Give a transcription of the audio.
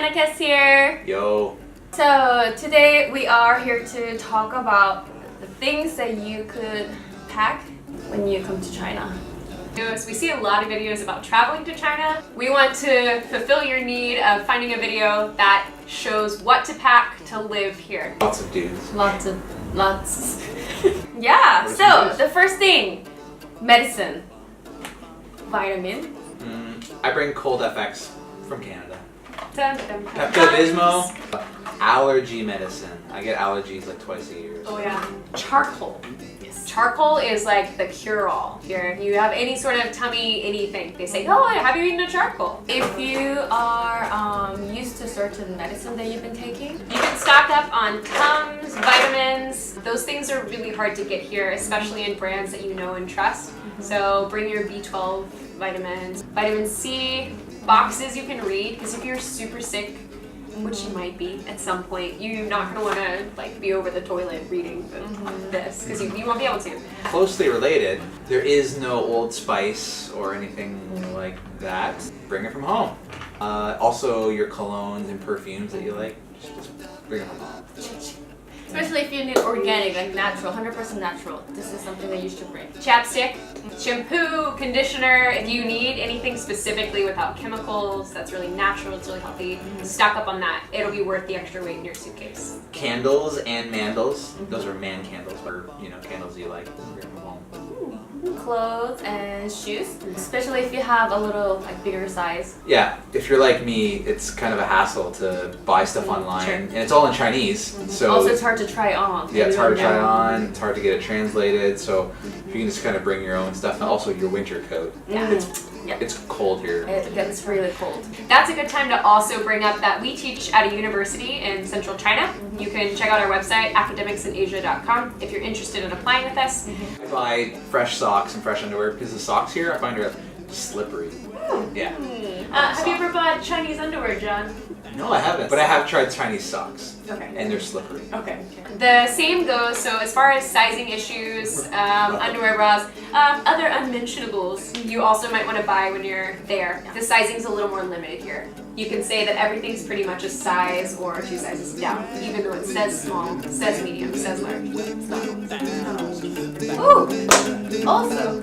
ChinaCast's here. Yo. So today we are here to talk about the things that you could pack when you come to China. So we see a lot of videos about traveling to China. We want to fulfill your need of finding a video that shows what to pack to live here. Lots of dudes. Lots. Yeah, so the first thing, medicine. Vitamin. I bring Cold FX from Canada. Dun, dun, dun. Pepto-Bismol. Allergy medicine. I get allergies like twice a year. Oh yeah. Charcoal. Yes. Charcoal is like the cure-all. If you have any sort of tummy anything, they say, oh, have you eaten a charcoal? If you are used to certain medicine that you've been taking, You can stock up on Tums, vitamins. Those things are really hard to get here, especially in brands that you know and trust. So bring your B12 vitamins, vitamin C, boxes you can read, because if you're super sick, which you might be at some point, you're not going to want to like be over the toilet reading this, because you won't be able to. Closely related, there is no Old Spice or anything like that. Bring it from home. Also, your colognes and perfumes that you like, just bring it from home. especially if you need organic, like natural, 100% natural, this is something that you should bring. Chapstick, shampoo, conditioner. If you need anything specifically without chemicals, that's really natural, it's really healthy, stock up on that. It'll be worth the extra weight in your suitcase. Candles and mandals. Those are man candles, or candles you like. Bring them home. Clothes and shoes, especially if you have a little bigger size. Yeah, if you're like me, it's kind of a hassle to buy stuff online, Sure. and it's all in Chinese. So Also, it's hard to try on. yeah, it's You hard to don't try know. on. It's hard to get it translated. So if you can just kind of bring your own stuff, and also your winter coat. Yeah. It's cold here. It gets really cold. That's a good time to also bring up that we teach at a university in central China. You can check out our website, academicsinAsia.com, if you're interested in applying with us. I buy fresh socks and fresh underwear because the socks here I find are slippery. Yeah. Have you ever bought Chinese underwear, John? No, I haven't. But I have tried Chinese socks, Okay. and they're slippery. Okay. The same goes, so as far as sizing issues, underwear, bras, other unmentionables, you also might want to buy when you're there. The sizing's a little more limited here. You can say that everything's pretty much a size or 2 sizes down, even though it says small, says medium, says large. It's not. Ooh! Also,